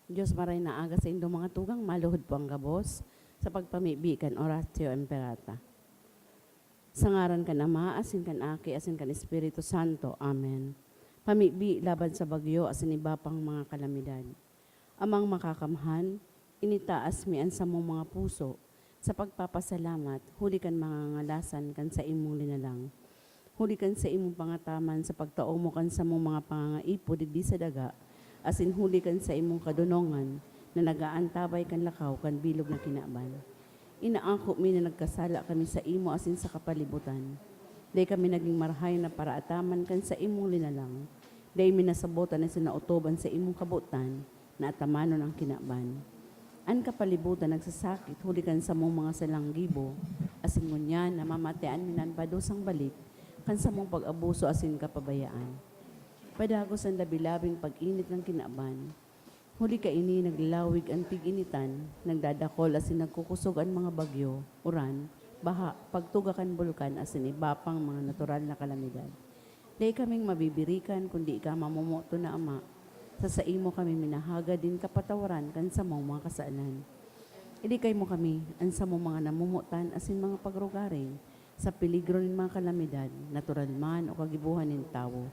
Diyos maray na aga sa indo mga tugang, maluhod po ang gabos, sa pagpamibikan, oratio imperata. Sa ngaran kan Ama, asin kan Aki, asin kan Espiritu Santo. Amen. Pamibi laban sa bagyo, asin iba pang mga kalamidad. Amang makakamhan, initaas mian sa mong mga puso, sa pagpapasalamat, huli kan mga ngalasan kan sa imong linalang. Huli kan sa imong pangataman sa pagtao mo kan sa mong mga pangangaipo digdi sa daga, asin huli kan sa imong kadunongan na nagaantabay kan lakaw kan bilog na kinaban. Inaangko mi na nagkasala kami sa imo asin sa kapalibutan. Day kami naging marhay na paraataman kan sa imong linalang. Day minasabotan na sinautoban sa imong kabutan na atamanon ang kinaban. An kapalibutan nagsasakit, huli kan sa mong mga salanggibo, asin ngunyan na mamatean minan padusang balik, kan sa mong pag-abuso asin kapabayaan. Padagos ang labilabing pag-init ng kinaban, huli ka ini naglalawig ang tig-initan, nagdadakol asin nagkukusog ang mga bagyo, uran, baha, pagtugakan bulkan asin iba pang mga natural na kalamidad. Di kaming mabibirikan kundi ika mamumuto na Ama, sa imo kami minahaga din kapatawaran kan sa mong mga kasaanan. Ilikay mo kami, ang sa mong mga namumutan asin mga pagrugaring, sa peligro ng mga kalamidad, natural man o kagibuhan ng tao.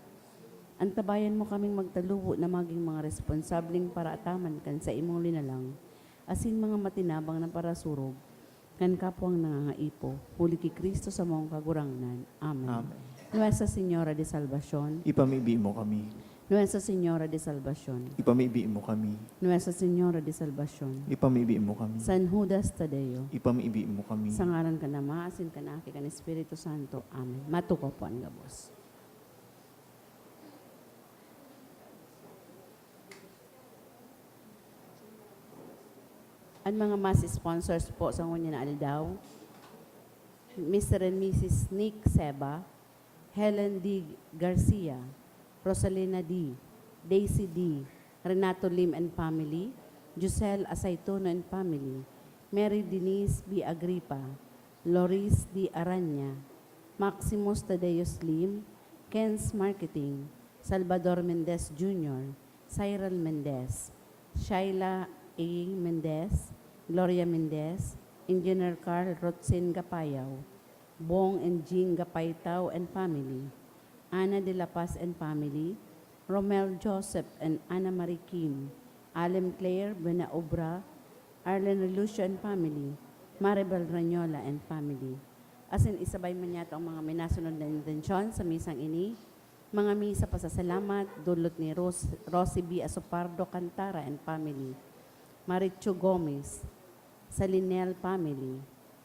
Antabayan mo kaming magtalubo na maging mga responsabling paraataman kan sa imong linalang, asin mga matinabang na parasurog, kan kapwang nangangaipo, huli ki Kristo sa mong kagurangnan. Amen. Amen. Nuestra Señora de Salvación, Ipamibi mo kami. Nuestra Señora de Salvación, Ipamibi mo kami. Nuestra Señora de Salvación, Ipamibi mo kami. San Judas Tadeo, Ipamibi mo kami. sa ngaran ka na maasin ka na, kan Espiritu Santo. Amen. Matuko po ang gabos. Ang mga mass sponsors po sa ngunya na aldaw, Mr. and Mrs. Nick Seba, Helen D. Garcia, Rosalina D., Daisy D., Renato Lim and family, Giselle Asaitono and family, Mary Denise B. Agripa, Loris D. Aranya, Maximus Tadeus Lim, Ken's Marketing, Salvador Mendez Jr., Cyril Mendez, Shaila A. Mendez, Gloria Mendez, Engineer Carl Rotzin Gapayaw, Bong and Jean Gapaytaw and family, Ana de la Paz and family, Romel Joseph and Anna Marie Kim, Alem Claire Benaobra, Arlen Relucio and family, Maribel Ranyola and family. Asin isabay man yata ang mga minasunod na intensyon sa misang ini, mga misa pasasalamat, dulot ni Rosie B. Asopardo Cantara and family, Marichu Gomez, Salinel family,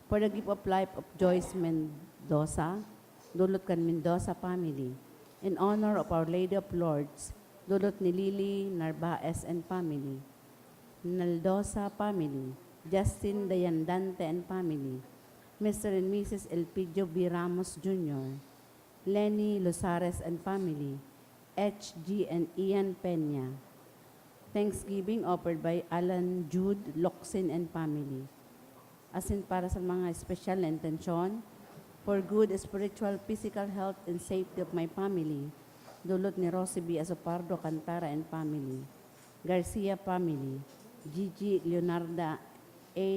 for the gift of life of Joyce Mendoza, dulot kan Mendoza family, in honor of Our Lady of Lords, dulot ni Lily Narvaez and family, Naldosa family, Justin Dayandante and family, Mr. and Mrs. Elpidio B. Ramos Jr., Lenny Losares and family, H.G. and Ian Peña. Thanksgiving offered by Alan Jude Locsin and family. Asin para sa mga special na intensyon, for good spiritual, physical health, and safety of my family, dulot ni Rosie B. Asopardo Cantara and family, Garcia family, Gigi Leonarda A.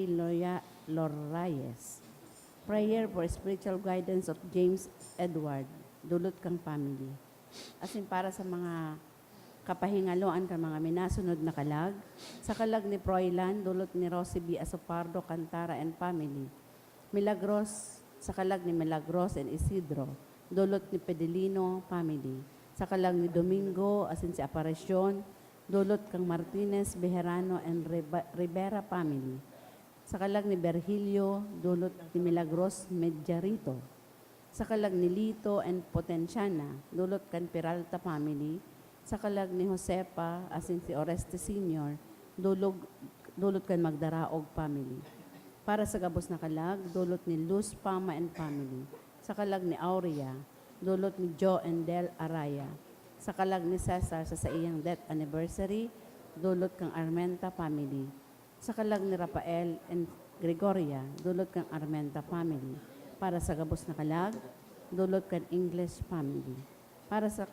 Lorayes. Prayer for spiritual guidance of James Edward, dulot kang family. Asin para sa mga kapahingaloan ka mga minasunod na kalag, sa kalag ni Froilan, dulot ni Rosie B. Asopardo Cantara and family, Milagros, sa kalag ni Milagros and Isidro, dulot ni Pedelino family, sa kalag ni Domingo, asin si Aparicio, dulot kang Martinez, Bejerano and Rivera family, sa kalag ni Virgilio, dulot ni Milagros Medjarito, sa kalag ni Lito and Potenciana, dulot kan Peralta family, sa kalag ni Josepa, asin si Oreste Sr., dulot kan Magdaraog family. Para sa gabos na kalag, dulot ni Luz Pama and family. Sa kalag ni Aurea, dulot ni Joe and Del Araya. Sa kalag ni Cesar sa iyang death anniversary, dulot kang Armenta family. Sa kalag ni Rafael and Gregoria, dulot kang Armenta family. Para sa gabos na kalag, dulot kang English family. Para sa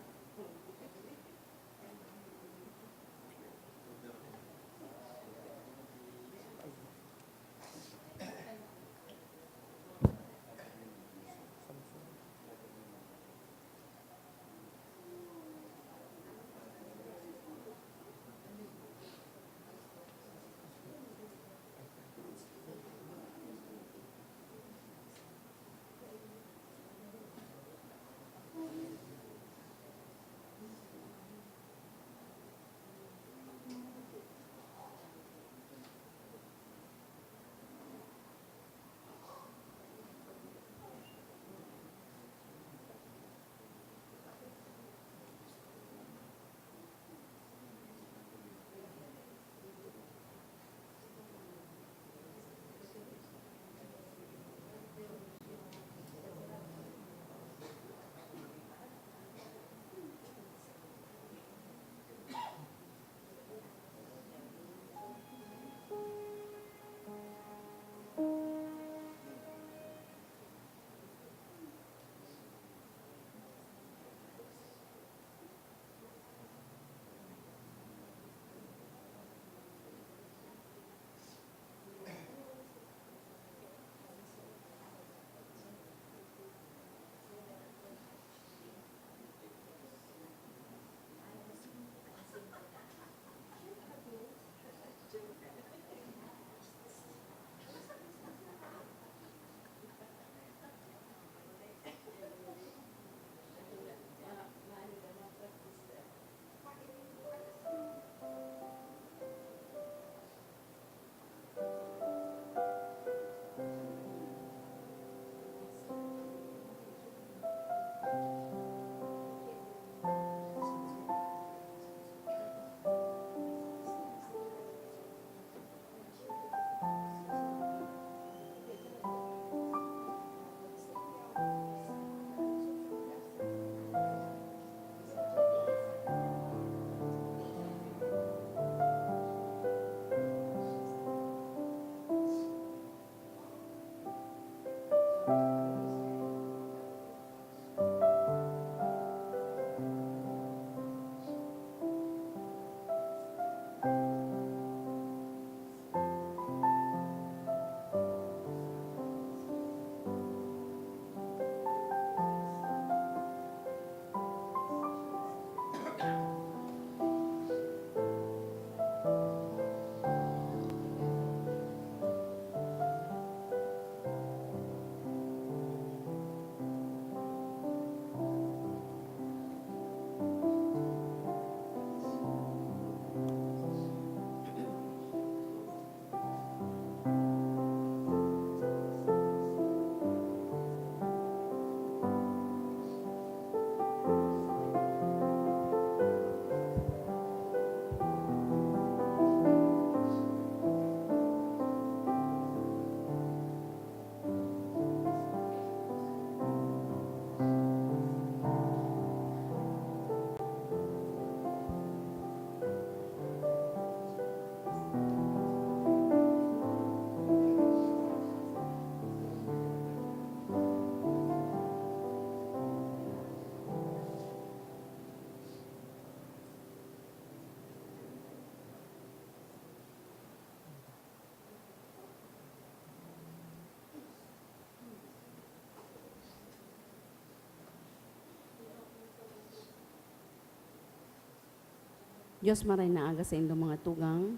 Diyos maray na aga sa indong mga tugang,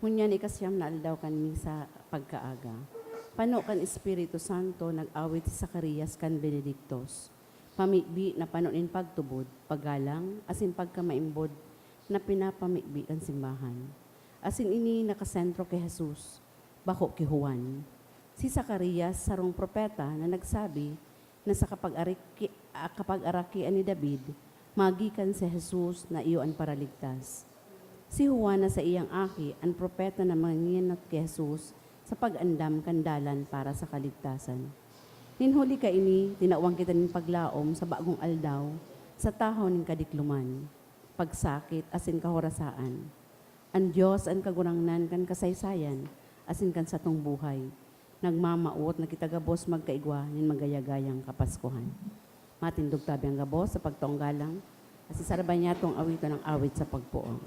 hunyan ikasyam na aldaw kanmi sa pagkaaga. Pano kan Espiritu Santo nag-awit si Zacarias kan Benedictos. Pamikbi na panonin pagtubod, paggalang, asin pagkamaimbod na pinapamikbi kan simbahan. Asin ini nakasentro kay Jesus, bako kay Juan. Si Zacarias sarong propeta na nagsabi na sa kapag-araki ni David, magikan si Jesus na iyo ang paraligtas. Si Juan na sa iyang aki, ang propeta na manginginat kay Jesus sa pag-andam kandalan para sa kaligtasan. Ninhuli ka ini, tinawang kita ng paglaom sa bagong aldaw, sa tahaw ng kadikluman, pagsakit asin kahorasaan. Ang Diyos ang kagurangnan kan kasaysayan, asin kan satong buhay. Nagmamaot na kitagabos magkaigwa nin magayagayang kapaskuhan. Matindog tabi ang gabos sa pagtonggalang, asin sarabay niya tong awito ng awit sa pagpuong.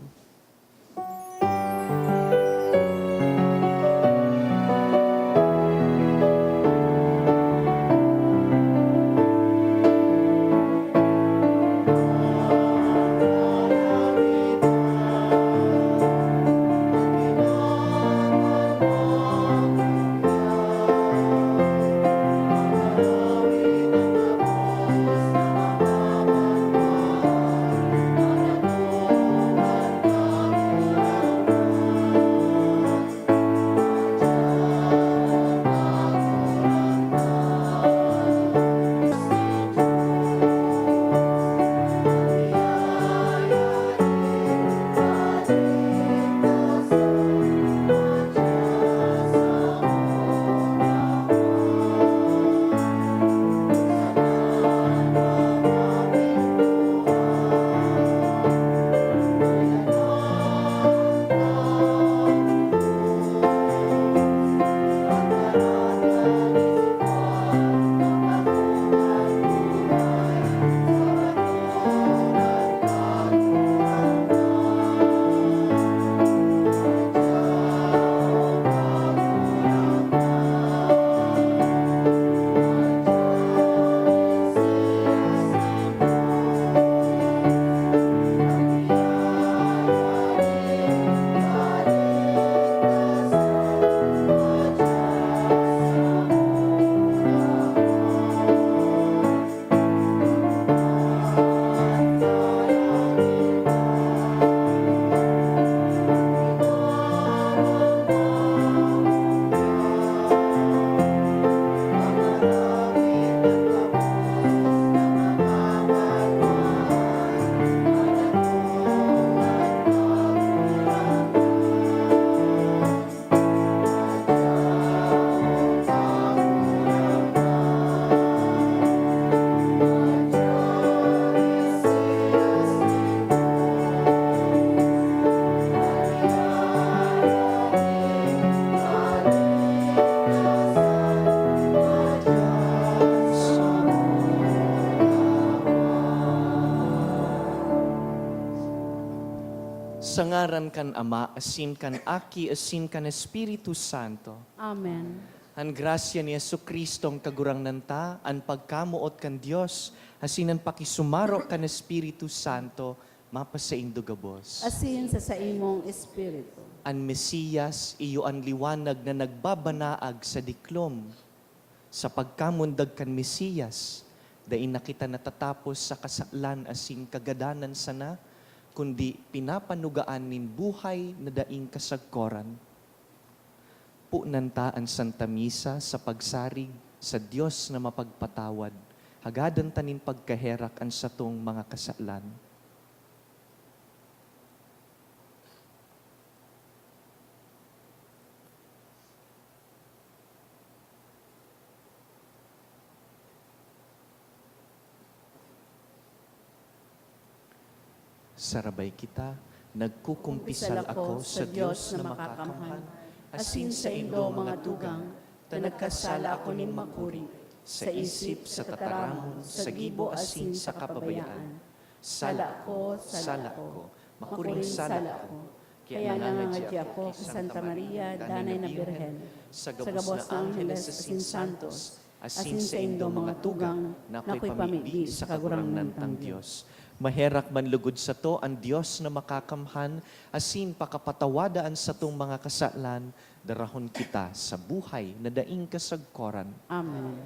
Sa ngaran kan Ama, asin kan Aki, asin kan Espiritu Santo. Amen. Ang grasya ni Jesucristo ang kagurangnan ta, ang pagkamuot kan Dios, asin ang pakisumaro kan Espiritu Santo, mapasaindo gabos. Asin sa imong espiritu. Ang Mesiyas, iyo ang liwanag na nagbabanaag sa diklom. Sa pagkamundag kan Mesiyas, dain na kita natatapos sa kasalan asin kagadanan sana, kundi pinapanugaan nin buhay na daing kasagkoran. Punan ta ang Santa Misa sa pagsarig sa Diyos na mapagpatawad, hagadan tanin pagkaherak ang satong mga kasalan. Sarabay kita, nagkukumpisal ako sa Diyos na makakamhan, asin sa indo mga tugang, na nagkasala ako ning makuri, sa isip, sa tataramon, sa gibo asin sa kapabayaan. Sala ko, makuring sala ko. Kaya nangangadya ako kay Santa Maria, Danay na Birhen, sa gabos na Angeles asin Santos, asin sa indo mga tugang, na ako'y pamigdi sa kagurangnan tang Diyos. Maherak man lugod sa to ang Dios na makakamhan, asin pakapatawadaan sa tong mga kasalan, darahon kita sa buhay na daing kasagkoran. Amen.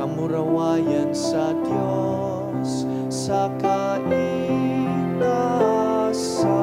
Kamurawayan sa Diyos sa kaitasan. Katuninongan sa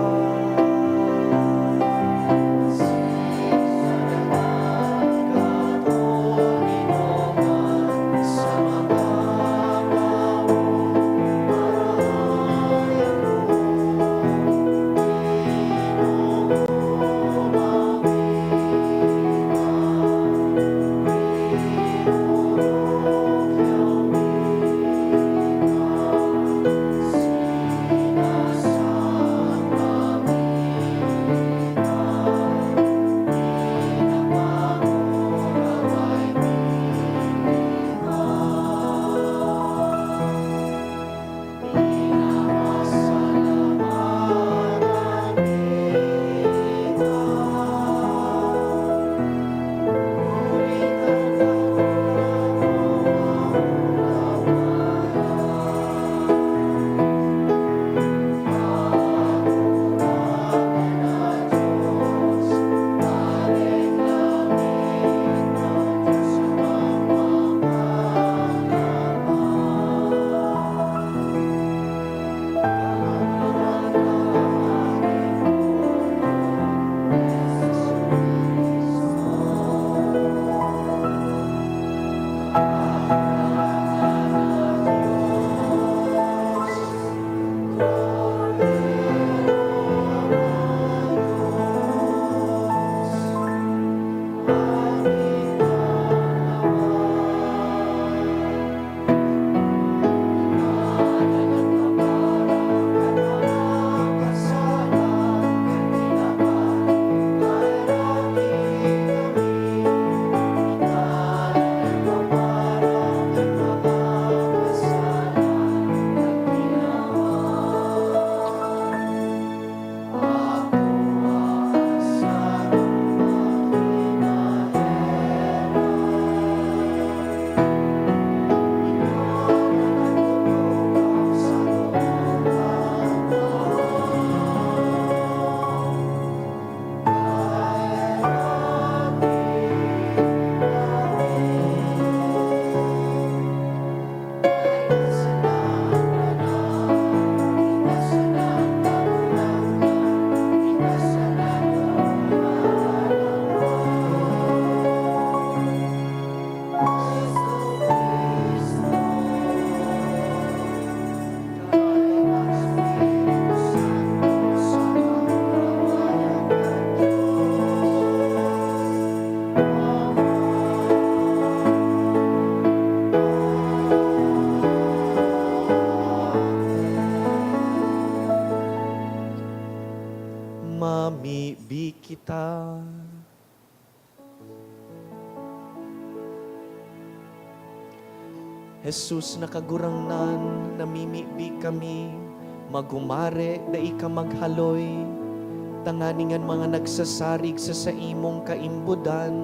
mga mamibi kita. Jesus, nakagurangnan, namimibi kami, magumare, dai ka maghaloy, tanganingan mga nagsasarig sa imong kaimbudan,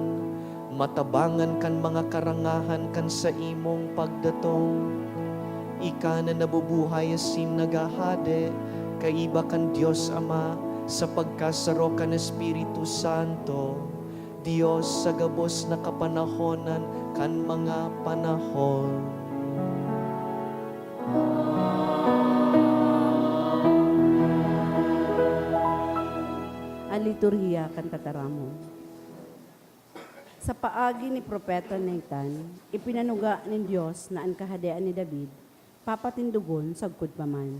matabangan kan mga karangahan kan sa imong pagdatong, ika na nabubuhay asin nagahade, kaiba kan Diyos Ama, sa pagkasaro ka ng Espiritu Santo, Dios sa gabos na kapanahonan kan mga panahon. Ang liturhiya kan tataramon. Sa paagi ni Propeta Nathan, ipinanuga ng Diyos na ang kahadean ni David, papatindugon sagkod paman.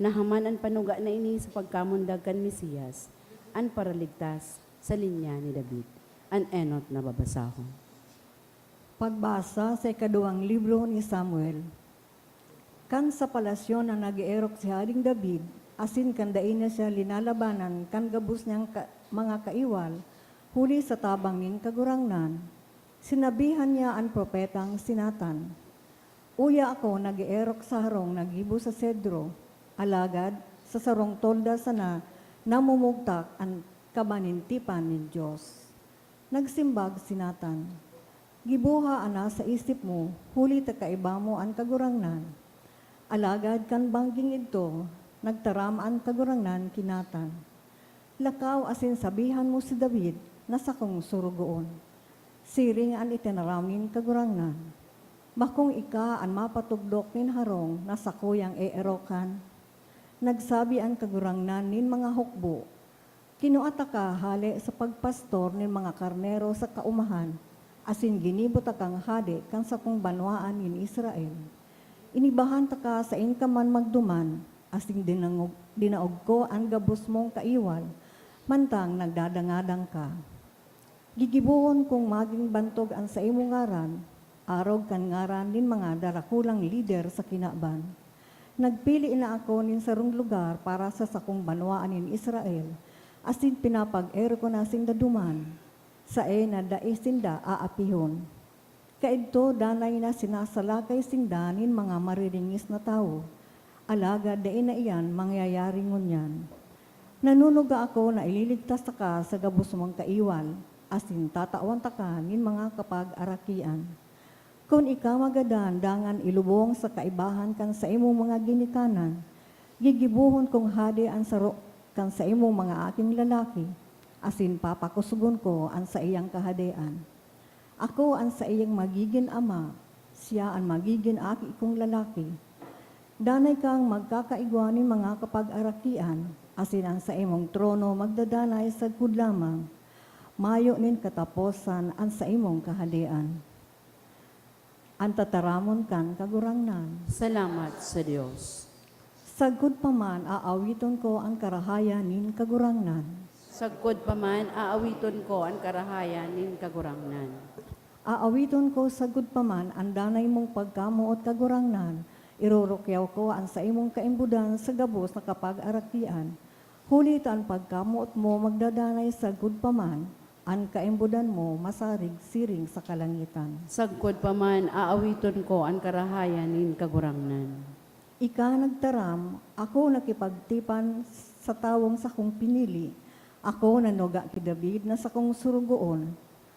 Nahaman ang panuga na ini sa pagkamundag kan Mesiyas, ang paraligtas sa linya ni David. Ang enot na babasahon. Pagbasa sa ikaduhang libro ni Samuel. Kan sa palasyon na nag-ierok si Haring David, asin kandain na siya linalabanan kan gabus niyang mga kaiwal, huli sa tabang nin kagurangnan. Sinabihan niya ang propetang sinatan, "Uya ako nag-ierok sa harong nagibo sa sedro, alagad sa sarong tolda sana namumugtak ang kabanintipan ni Diyos." Nagsimbag sinatan, "Gibuha ana sa isip mo, huli ta kaiba mo ang kagurangnan." Alagad kan bangging ito, nagtaram ang kagurangnan kinatan. "Lakaw asin sabihan mo si David, nasa kong surugoon. Siring an itinaramin kagurangnan. Bakong ika an mapatugdok nin harong, nasa kuyang eerokan." Nagsabi ang kagurangnan nin mga hukbo, "Kinuata ka hali sa pagpastor nin mga karnero sa kaumahan, asin ginibot akang hadi kang sa kong banwaan nin Israel. Inibahan ta ka sa inkaman magduman, asin dinaog ko ang gabos mong kaiwal, mantang nagdadangadang ka. Gigibuhon kong maging bantog ang sa imong ngaran, arog kan ngaran nin mga darakulang lider sa kinaban. Nagpili na ako nin sarong lugar para sa sakong banwaan nin Israel, asin pinapag-ero ko na sindaduman, sa na daisinda aapihon. Kaidto danay na sinasalakay sindanin mga mariringis na tao, alaga dain na iyan mangyayari ngunyan. Nanunuga ako na ililigtas ka sa gabos mong kaiwal, asin tatawan ka nin mga kapag-arakian. Kung ikaw magadan, dangan ilubong sa kaibahan kan sa imong mga ginikanan, gigibuhon kong hadi ang saro kan sa imong mga aking lalaki, asin papakusugon ko ang sa iyang kahadean. Ako ang sa iyang magiging ama, siya ang magiging aki kong lalaki. Danay kang magkakaigwa ni mga kapag-arakian, asin ang sa imong trono magdadanay sa lamang. Mayo nin kataposan ang sa imong kahadean. Ang tataramon kan kagurangnan. Salamat sa Diyos. Sagkod pa man aawiton ko ang karahayan nin kagurangnan. Sagkod pa man, aawiton ko ang karahayan nin kagurangnan. Aawiton ko sagkod pa man ang danay mong pagkamuot kagurangnan. Irurukyaw ko ang sa imong kaimbudan sa gabos na kapag-arakian. Huli ang pagkamuot mo magdadanay sagkod pa man, ang kaimbudan mo masarig siring sa kalangitan. Sagkod pa man, aawiton ko ang karahayan nin kagurangnan. Ika nagtaram, ako nakipagtipan sa tawong sa kong pinili. Ako nanuga ki David na sa kong surugoon.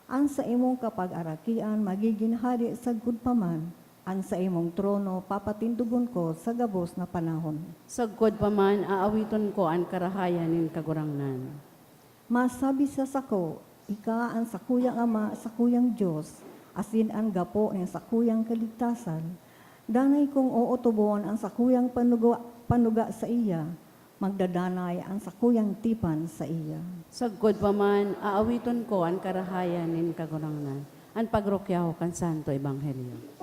Ang sa imong kapag-arakian magiging hari sagkod pa man, ang sa imong trono papatindugon ko sa gabos na panahon. Sagkod pa man, aawiton ko ang karahayan nin kagurangnan. Masabi sa sako, ika ang sakuyang ama, sakuyang Diyos, asin ang gapo ng sakuyang kaligtasan. Danay kong uutubon ang sakuyang panuga sa iya, magdadanay ang sakuyang tipan sa iya. Sagkod pa man, aawiton ko ang karahayan nin kagurangnan. Ang pagrokyaho kan Santo Ebanghelyo.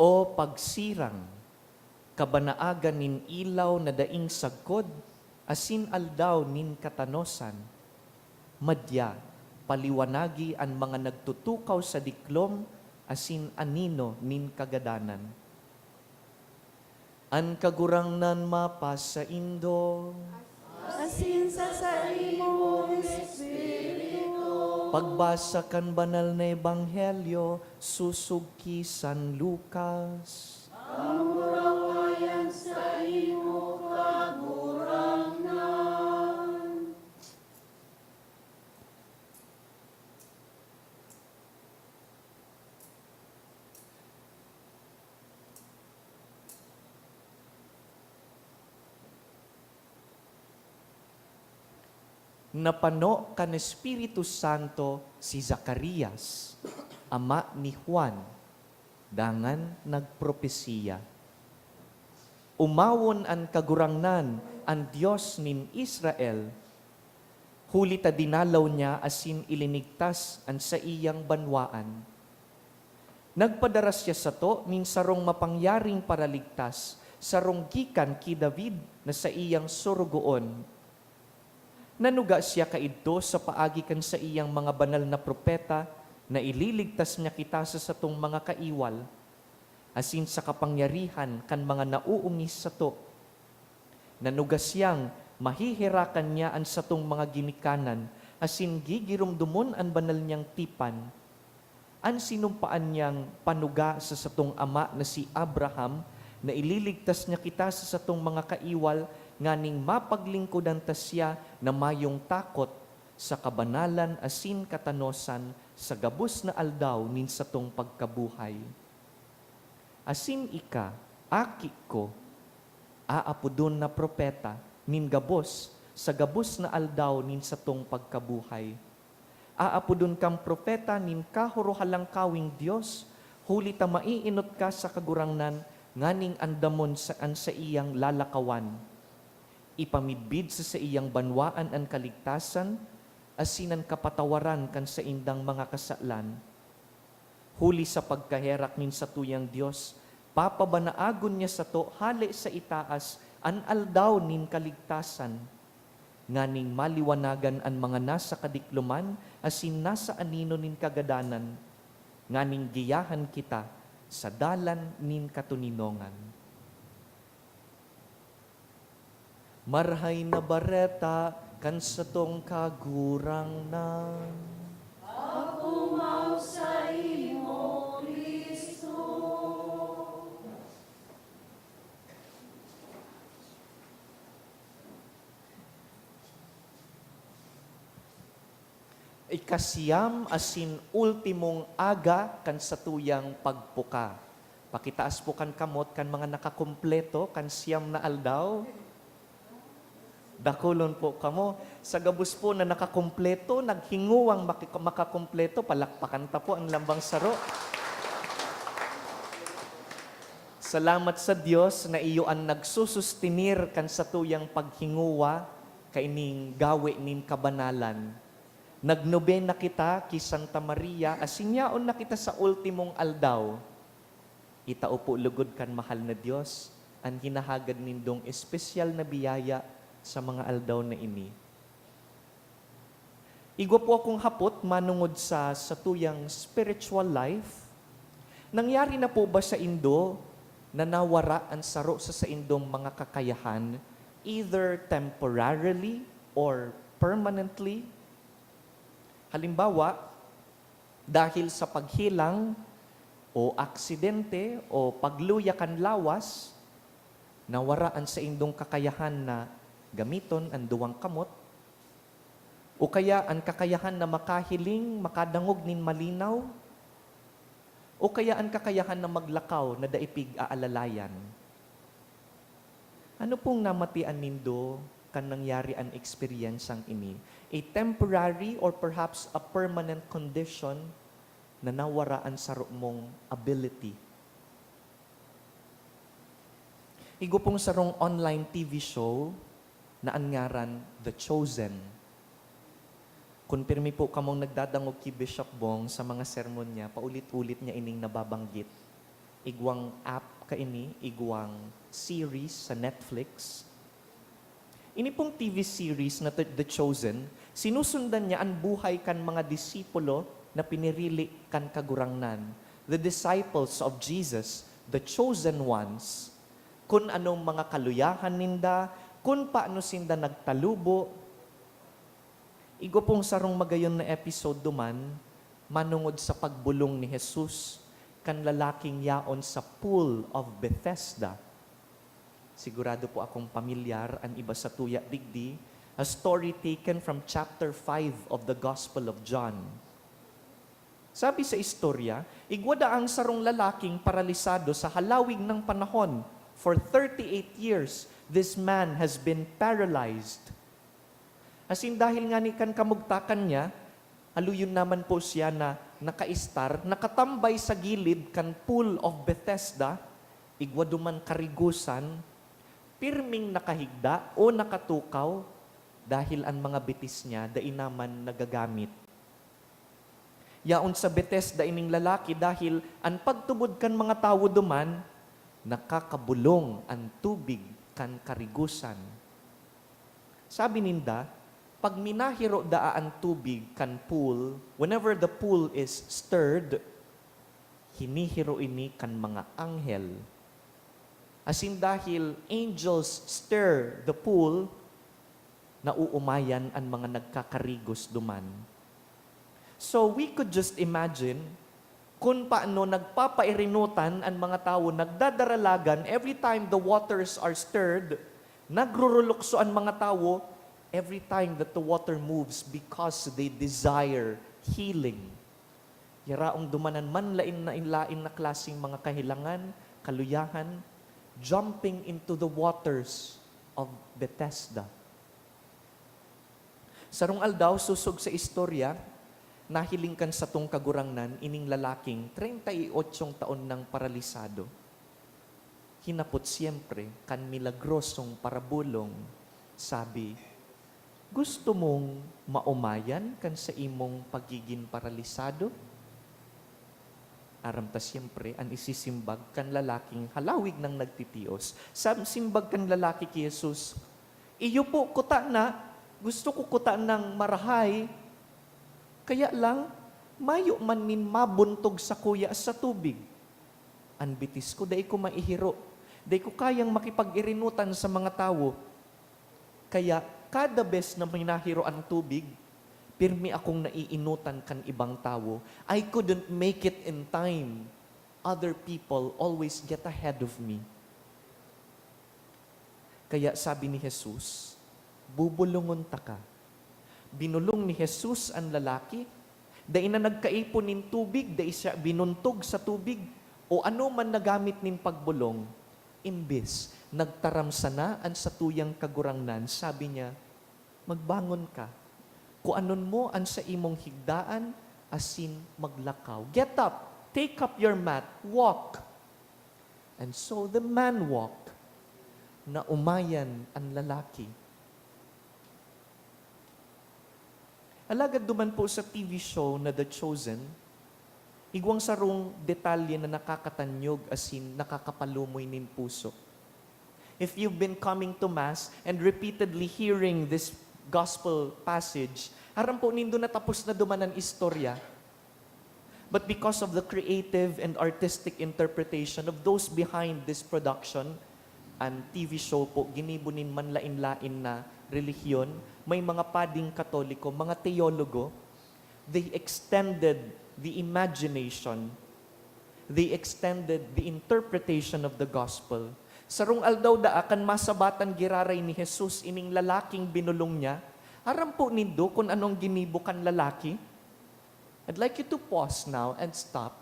O pagsirang, kabanaagan nin ilaw na daing sagkod, asin aldaw nin katanosan, madya, paliwanagi ang mga nagtutukaw sa diklom, asin anino nin kagadanan. An kagurangnan mapas sa indo, Asin sa mong Espiritu. pagbasa kan banal na ebanghelyo, susugki San Lucas. Amurawayan sa imo kagurangnan. Napano kan Espiritu Santo si Zacarias, ama ni Juan, dangan nagpropesiya. Umawon an kagurangnan ang Diyos nin Israel, huli ta dinalaw niya asin ilinigtas an sa iyang banwaan. Nagpadaras siya sa to nin sarong mapangyaring paraligtas, sarong gikan ki David na sa iyang surugoon. Nanuga siya kaidto sa paagi kan sa iyang mga banal na propeta na ililigtas niya kita sa satong mga kaiwal, asin sa kapangyarihan kan mga nauungis sa to. Nanuga siyang mahihirakan niya ang satong mga ginikanan, asin gigirumdumon ang banal niyang tipan. Ang sinumpaan niyang panuga sa satong ama na si Abraham, na ililigtas niya kita sa satong mga kaiwal, nganing mapaglingkodan ta siya na mayong takot sa kabanalan asin katanosan sa gabos na aldaw nin satong pagkabuhay. Asin ika, aki ko, aapudon na propeta, nin gabos, sa gabos na aldaw nin satong pagkabuhay. Aapudon kang propeta, nin kahuruhalang kawing Diyos, huli ta maiinot ka sa kagurangnan, nganing andamon saan sa iyang lalakawan. Ipamidbid sa iyang banwaan ang kaligtasan, asinan kapatawaran kan sa indang mga kasalan. Huli sa pagkaherak nin sa tuyang Diyos, papabanaagon niya sa to, hali sa itaas, an aldaw nin kaligtasan. Nganing maliwanagan ang mga nasa kadikluman, asin nasa anino nin kagadanan. Nganing giyahan kita sa dalan nin katuninongan. Marhay na bareta kan sa tong kagurangnan. Ako mau sa imo, Kristo. Ikasiyam asin ultimong aga kan sa tuyang pagpuka. Pakitaas po kan kamot kan mga nakakumpleto kan siyam na aldaw. Dakulon po kamo. Sa gabos po na nakakumpleto, naghinguwang makakumpleto, palakpakan ta po ang lambang saro. Salamat sa Diyos na iyo ang nagsusustinir kan sa tuyang paghinguwa kaining gawe nin kabanalan. Nagnobena kita ki Santa Maria, asinyaon na kita sa ultimong aldaw. Itao po lugod kan mahal na Diyos, ang hinahagad nindong espesyal na biyaya sa mga aldaw na ini. Igwa po akong hapot manungod sa tuyang spiritual life. Nangyari na po ba sa Indo na nawara ang saro sa indong mga kakayahan, either temporarily or permanently? Halimbawa, dahil sa paghilang o aksidente o pagluyakan lawas, nawaraan sa indong kakayahan na gamiton ang duwang kamot, o kaya ang kakayahan na makahiling, makadangog nin malinaw, o kaya ang kakayahan na maglakaw na daipig aalalayan. Ano pong namatian nindo kan nangyari ang experience ang ini? A temporary or perhaps a permanent condition na nawaraan sa mong ability. Igo pong sarong online TV show na angaran The Chosen. Kunpirmi po kamong nagdadangog ki Bishop Bong sa mga sermon niya, paulit-ulit niya ining nababanggit. igwang app kaini, igwang series sa Netflix. Ini pong TV series na The Chosen, sinusundan niya ang buhay kan mga disipulo na pinirili kan kagurangnan. The disciples of Jesus, the chosen ones, kung anong mga kaluyahan ninda, kung paano sinda nagtalubo. Igo pong sarong magayon na episode duman, manungod sa pagbulong ni Jesus, kan lalaking yaon sa pool of Bethesda. Sigurado po akong pamilyar ang iba sa tuya digdi, a story taken from chapter 5 of the Gospel of John. Sabi sa istorya, igwada ang sarong lalaking paralisado sa halawig ng panahon. For 38 years, this man has been paralyzed. As in, dahil nga ni kan kamugtakan niya, aluyon naman po siya na nakaistar, nakatambay sa gilid kan pool of Bethesda, igwaduman karigusan, pirming nakahigda o nakatukaw dahil ang mga bitis niya dai naman nagagamit. Yaon sa Bethesda ining lalaki dahil ang pagtubod kan mga tawo duman, nakakabulong ang tubig kan karigusan. Sabi ninda, pag minahiro daa ang tubig kan pool, whenever the pool is stirred, hinihiro ini kan mga anghel. As in dahil angels stir the pool, nauumayan ang mga nagkakarigos duman. So we could just imagine kung paano nagpapairinutan ang mga tao, nagdadaralagan every time the waters are stirred, nagrurulukso ang mga tao every time that the water moves because they desire healing. Yaraong dumanan man lain na klaseng mga kahilangan, kaluyahan, jumping into the waters of Bethesda. Sarong aldaw, susog sa istorya, nahilingkan sa tong kagurangnan, ining lalaking 38 taon ng paralisado. Hinapot siyempre, kan milagrosong parabulong, sabi, gusto mong maumayan kan sa imong pagiging paralisado? Aramta siyempre, ang isisimbag kan lalaking halawig ng nagtitios. Simbag kan lalaki kay Jesus, iyo po kuta na, gusto ko kuta ng marahay, kaya lang, mayo man min mabuntog sa kuya sa tubig. Ang bitis ko, dahil ko maihiro. Dahil ko kayang makipag-irinutan sa mga tao. Kaya, kada bes na minahiro ang tubig, pirmi akong naiinutan kan ibang tao. I couldn't make it in time. Other people always get ahead of me. Kaya sabi ni Jesus, bubulungon ta ka. Binulong ni Jesus ang lalaki, dahil na nagkaipon nin tubig, dahil siya binuntog sa tubig, o ano man nagamit nin pagbulong, imbes, nagtaramsa na ang sa tuyang kagurangnan, sabi niya, magbangon ka, kuanon mo ang sa imong higdaan, asin maglakaw. Get up, take up your mat, walk. And so the man walked, na umayan ang lalaki. Alagad duman po sa TV show na The Chosen, igwang sarong detalye na nakakatanyog asin nakakapalumoy nin puso. If you've been coming to Mass and repeatedly hearing this gospel passage, aram po nindo natapos na duman ang istorya. But because of the creative and artistic interpretation of those behind this production, and TV show po, ginibunin man lain-lain na relihiyon, may mga pading katoliko, mga teologo, they extended the imagination, they extended the interpretation of the gospel. Sarong aldaw da akan masabatan giraray ni Jesus ining lalaking binulong niya, aram po nindo kung anong ginibukan lalaki. I'd like you to pause now and stop.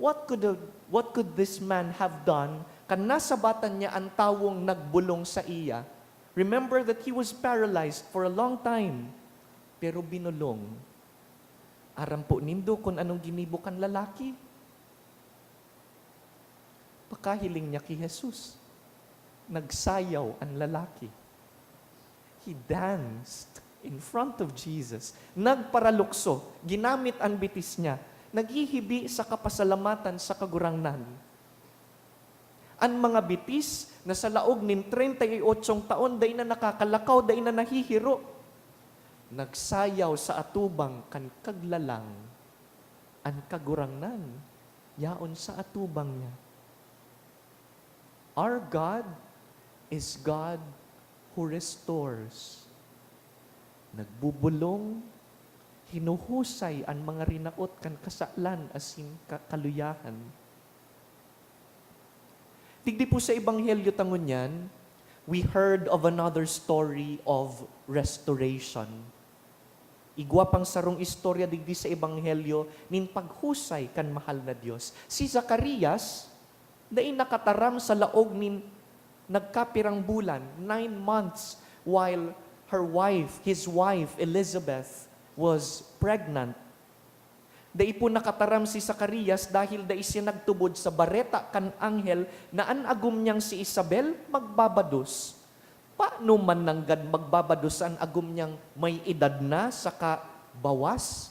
What could this man have done kan nasabatan niya ang tawong nagbulong sa iya? Remember that he was paralyzed for a long time, pero binulong. Aram po nindo kung anong ginibukan lalaki. Pakahiling niya kay Jesus. Nagsayaw ang lalaki. He danced in front of Jesus. Nagparalukso. Ginamit ang bitis niya. Naghihibi sa kapasalamatan sa kagurangnan. Ang mga bitis na sa laog nin 38 taon, day na nakakalakaw, day na nahihiro. Nagsayaw sa atubang kan kaglalang, an kagurangnan, yaon sa atubang niya. Our God is God who restores. Nagbubulong, hinuhusay ang mga rinaot kan kasalan asin kaluyahan. Tigdi po sa Ebanghelyo tangon yan, we heard of another story of restoration. Igwa pang sarong istorya digdi sa Ebanghelyo nin paghusay kan mahal na Dios. Si Zacarias, dai nakataram sa laog nin nagkapirang bulan, 9 months, while his wife, Elizabeth, was pregnant. Dai po nakataram si Zacarias dahil dai siya nagtubod sa bareta kan anghel na anagum niyang si Isabel magbabados. Paano man nanggad magbabados ang agum niyang may edad na saka bawas?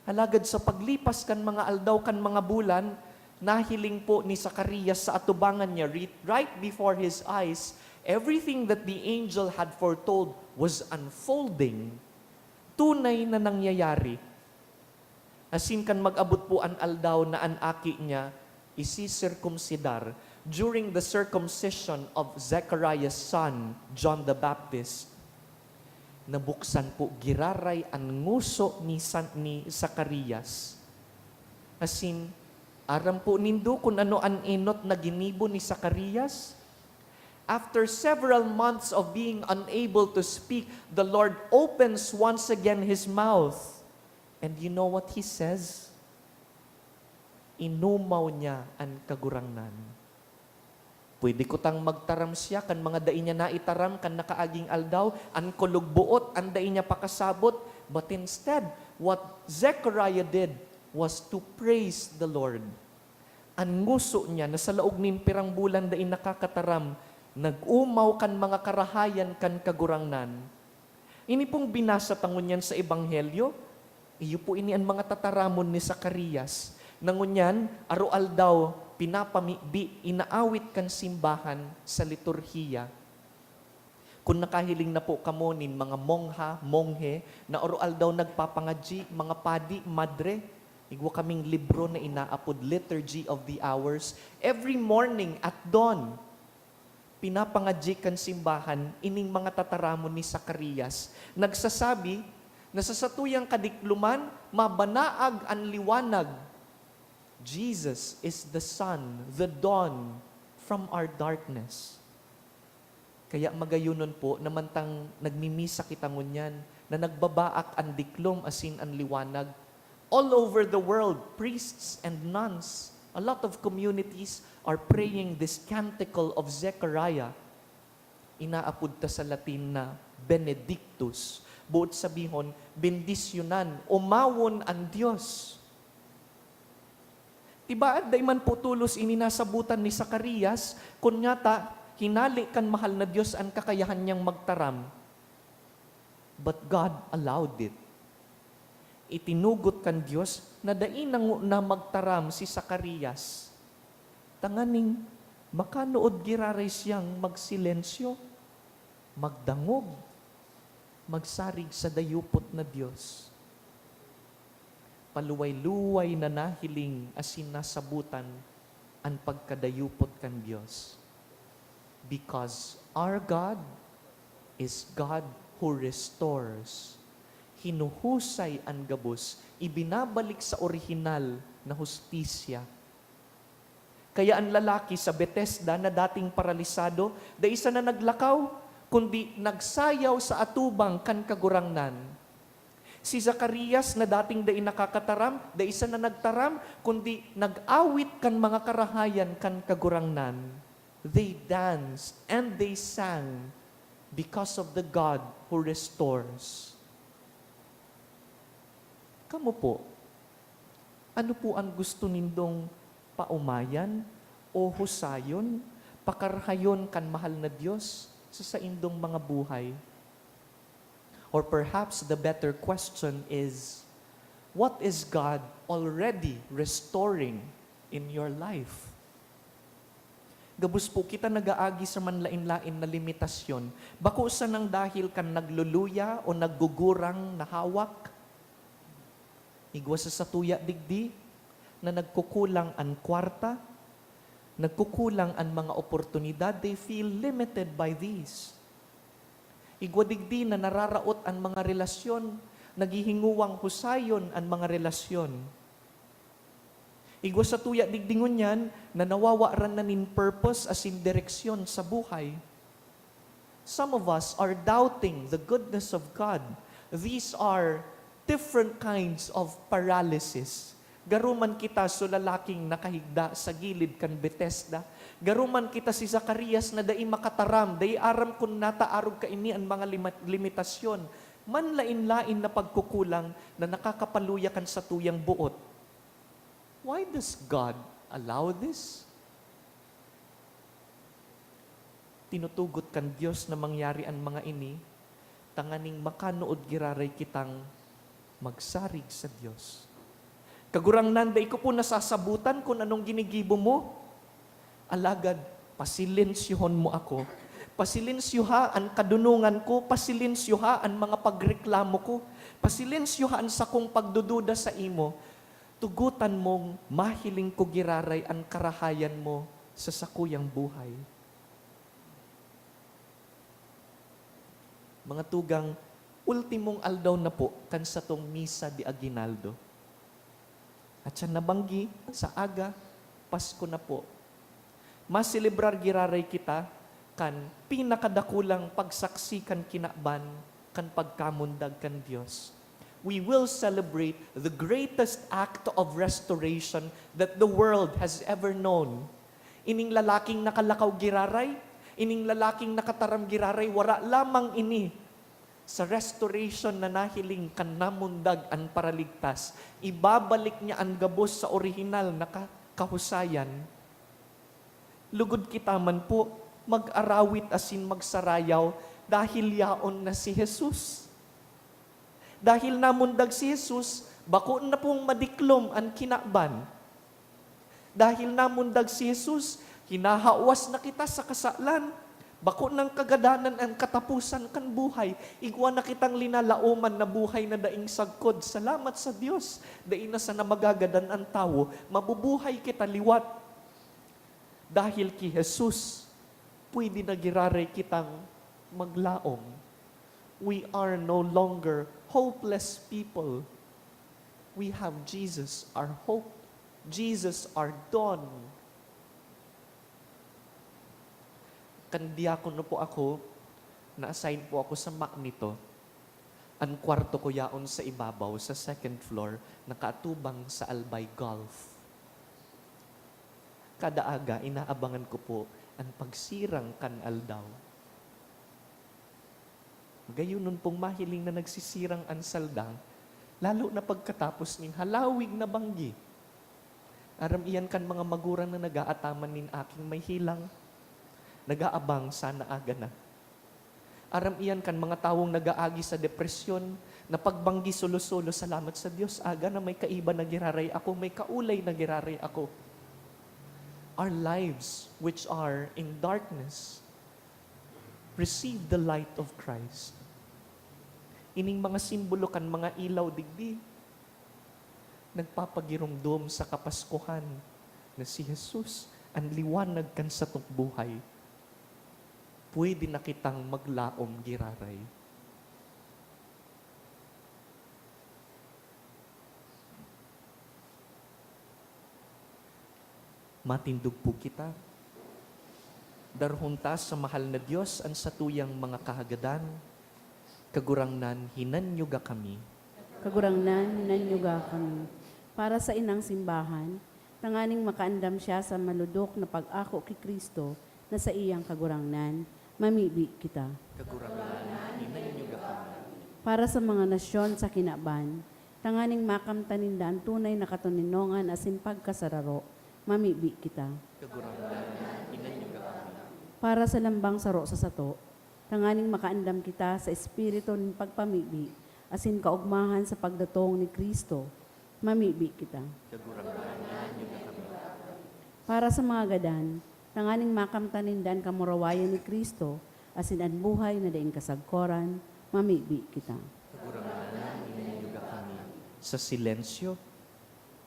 Halagad sa paglipas kan mga aldaw kan mga bulan, nahiling po ni Zacarias sa atubangan niya right before his eyes, everything that the angel had foretold was unfolding. Tunay na nangyayari. Asin kan mag-abot po an aldaw na an aki niya isi-circumcidar during the circumcision of Zechariah's son, John the Baptist. Nabuksan po giraray ang nguso ni Zacarias. Asin, aram po nindo kung ano an enot na ginibo ni Zacarias. After several months of being unable to speak, the Lord opens once again his mouth. And you know what he says? Inumaw niya ang kagurangnan. Pwede ko tang magtaram siya, kan mga dain niya naitaram, kan nakaaging aldaw, ang kulugbuot, ang dain niya pakasabot. But instead, what Zechariah did was to praise the Lord. Ang nguso niya, na sa laog nin pirang bulan dain nakakataram, nag-umaw kan mga karahayan kan kagurangnan. Ini pong binasa tangon yan sa Ebanghelyo. Iyo po ini ang mga tataramon ni Zacarias. Nangunyan, arual daw, inaawit kan simbahan sa liturhiya. Kung nakahiling na po kamo nin mga monghe, na arual daw nagpapangadji, mga padi, madre, igwa kaming libro na inaapod, Liturgy of the Hours. Every morning at dawn, pinapangadji kan simbahan, ining mga tataramon ni Zacarias. Nagsasabi, na sa satuyang kadikluman, mabanaag ang liwanag. Jesus is the sun, the dawn from our darkness. Kaya magayunon po, namantang nagmimisa kita ngunyan, na nagbabaak ang diklom asin ang liwanag. All over the world, priests and nuns, a lot of communities are praying this canticle of Zechariah. Inaapod ta sa Latin na Benedictus. Buot sabihon, bendisyonan, umawon ang Diyos. Tibaad day man po tulos ininasabutan ni Zacarias, kunyata, hinali kan mahal na Diyos ang kakayahan niyang magtaram. But God allowed it. Itinugot kan Diyos na dain na magtaram si Zacarias. Tanganing, makanood giraray siyang magsilensyo, magdangog, magsarig sa dayupot na Diyos. Paluway-luway na nahiling asin nasabutan ang pagkadayupot kan Diyos. Because our God is God who restores. Hinuhusay ang gabos, ibinabalik sa orihinal na hustisya. Kaya ang lalaki sa Bethesda na dating paralisado, da isa na naglakaw, kundi nagsayaw sa atubang kan kagurangnan. Si Zacarias na dating dain nakakataram, da isa na nagtaram, kundi nag-awit kan mga karahayan kan kagurangnan. They danced and they sang because of the God who restores. Kamu po, ano po ang gusto nindong paumayan o husayon, pakarahayon kan mahal na Diyos sa indong mga buhay? Or perhaps the better question is, what is God already restoring in your life? Gabus po kita nagaagi sa manlain-lain na limitasyon. Bako sa nang dahil kan nagluluya o naggugurang na hawak. Igwa sa satuya digdi na nagkukulang ang kwarta, nagkukulang ang mga oportunidad, they feel limited by these. Igwa digdi na nararaot ang mga relasyon, naghihinguwang husayon ang mga relasyon. Igwa sa tuya digdingon yan, na nawawaran na nin purpose as in direksyon sa buhay. Some of us are doubting the goodness of God. These are different kinds of paralysis. Garuman kita so lalaking nakahigda sa gilid kan Bethesda. Garuman kita si Zacarias na dai makataram, dai aram kun nataarog kaini ang mga limitasyon. Manlain-lain na pagkukulang na nakakapaluyakan sa tuyang buot. Why does God allow this? Tinutugot kan Diyos na mangyari ang mga ini, tanganing makanood giraray kitang magsarig sa Diyos. Kagurang nanday ko po nasasabutan kung anong ginigibo mo. Alagad, pasilensyuhon mo ako. Pasilinsyoha ang kadunungan ko, pasilinsyoha ang mga pagreklamo ko, pasilinsyoha ang sa kong pagdududa sa imo. Tugutan mong mahiling ko giraray ang karahayan mo sa sakuyang buhay. Mga tugang, ultimong aldaw na po kan sa tong Misa de Aguinaldo. At siya nabanggi sa aga, Pasko na po. Maselebrar giraray kita kan pinakadakulang pagsaksi kan kinakban kan pagkamundag kan Dios. We will celebrate the greatest act of restoration that the world has ever known. Ining lalaking nakalakaw giraray, ining lalaking nakataram giraray, wara lamang ini sa restoration na nahiling kan namundag ang paraligtas. Ibabalik niya ang gabos sa orihinal na kahusayan. Lugod kita man po, mag-arawit asin magsarayaw dahil yaon na si Jesus. Dahil namundag si Jesus, bako na pong madiklom ang kinakban. Dahil namundag si Jesus, hinahawas na kita sa kasalan. Bako ng kagadanan ang katapusan kan buhay. Igwa na kitang linalauman na buhay na daing sagkod. Salamat sa Diyos. Daing na sa namagagadan ang tao, mabubuhay kita liwat. Dahil ki Jesus, pwede na giraray kitang maglaom. We are no longer hopeless people. We have Jesus, our hope. Jesus, our dawn. Kandiakon na po ako, na-assign po ako sa nito. Ang kwarto ko yaon sa ibabaw, sa second floor, nakaatubang sa Albay Golf. Kada aga, inaabangan ko po ang pagsirang kan aldaw. Gayunon pong mahiling na nagsisirang ang saldang, lalo na pagkatapos ning halawig na banggi. Aram iyan kan mga maguran na nagaataman nin aking may hilang, nagaabang sana aga na. Aram iyan kan mga tawong nagaagi sa depresyon, na pagbanggi solo-solo, salamat sa Diyos, aga na may kaiba na giraray ako, may kaulay na giraray ako. Our lives, which are in darkness, receive the light of Christ. Ining mga simbolo kan mga ilaw digdi, nagpapagirumdum sa kapaskuhan na si Jesus ang liwanag kan sa tong buhay. Pwede na kitang maglaom giraray. Matindog po kita. Darhuntas sa mahal na Diyos ang satuyang mga kahagadan, kagurangnan hinanyuga kami. Kagurangnan, hinanyuga kami. Para sa inang simbahan, tanganing makaandam siya sa maludok na pag-ako kay Kristo na sa iyang kagurangnan, mamibi kita. Kagurangnan hinanyuga kami. Para sa mga nasyon sa kinaban, tanganing makamtaninda ang tunay na katuninongan asin pagkasararo, mamibi kita. Kagurangnan hinanyuga kami. Para sa lambang saro sa sato, tanganing makaandam kita sa espiritu ng pagpamibi, asin kaugmahan sa pagdatong ni Kristo, mamibi kita. Kagurangnan hinanyuga kami. Para sa mga gadan, tanganing makamtanindan kamurawayan ni Kristo, asin an buhay na daing kasagkoran, mamibi kita. Kagurangan, ininiyuga kami. Sa silensyo,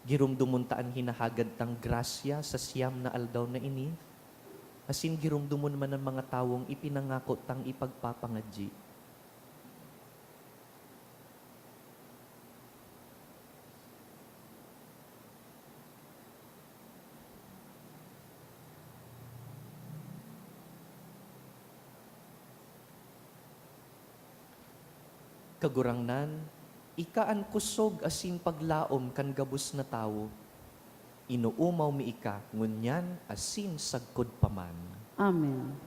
girumdumuntaan hinahagad tang grasya sa siyam na aldaw na ini, asin girumdumon man ang mga tawong ipinangako tang ipagpapangadji. Kagurangnan, ikaan kusog asin paglaom kan gabus na tawo. Inuumaw mi ika, ngunyan asin sagkod paman. Amen.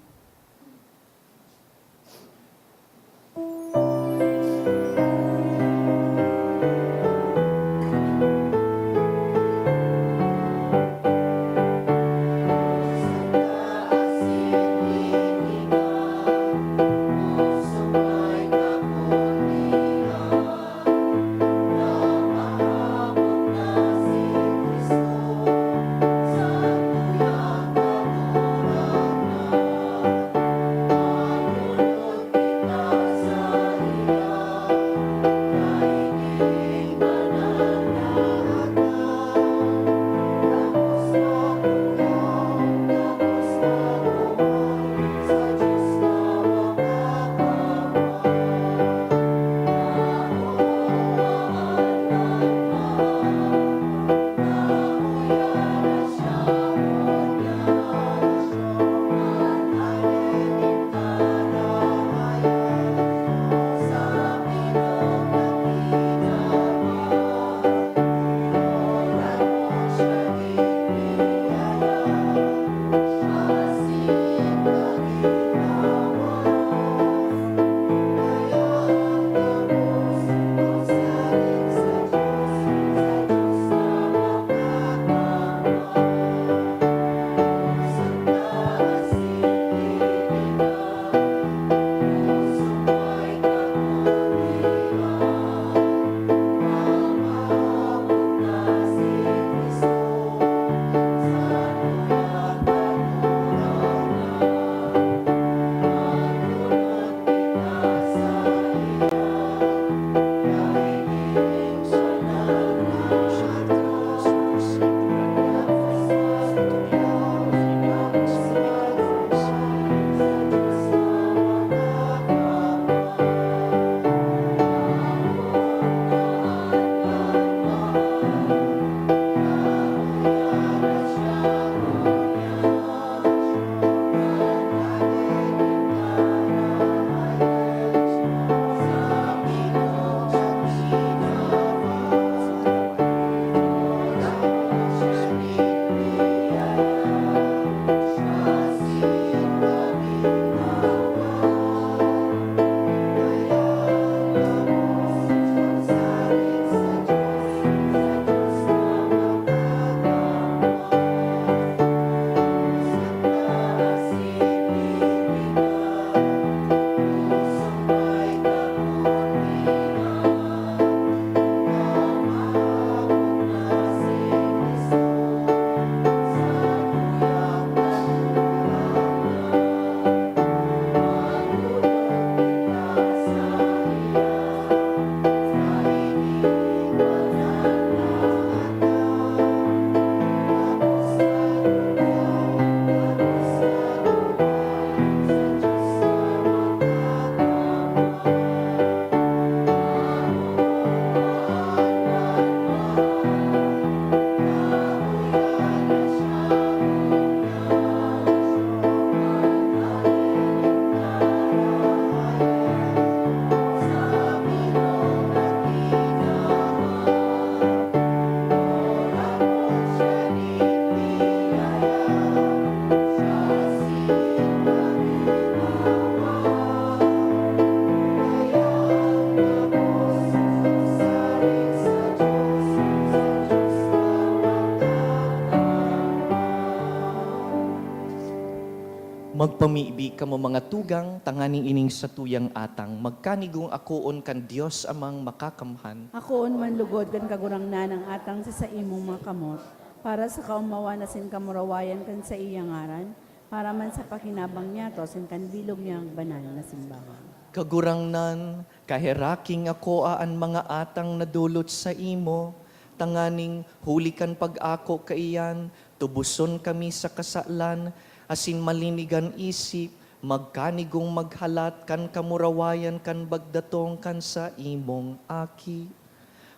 Magpamibi kamo mga tugang, tanganing ining sa tuyang atang, magkanigong akoon kan Dios amang makakamhan, Akoon man lugod kan kagurangnan ang atang sa imong mga kamot, para sa kaumawa na sin kamurawayan kan sa iyang ngaran, para man sa pakinabang niya to, sin kanbilog niyang banal na simbahan. Kagurangnan, kaheraking ako aan mga atang nadulot sa imo, tanganing hulikan pag-ako kaiyan, tubuson kami sa kasalan, asin malinigan isip, magkanigong maghalat, kan kamurawayan, kan bagdatong, kan sa imong aki.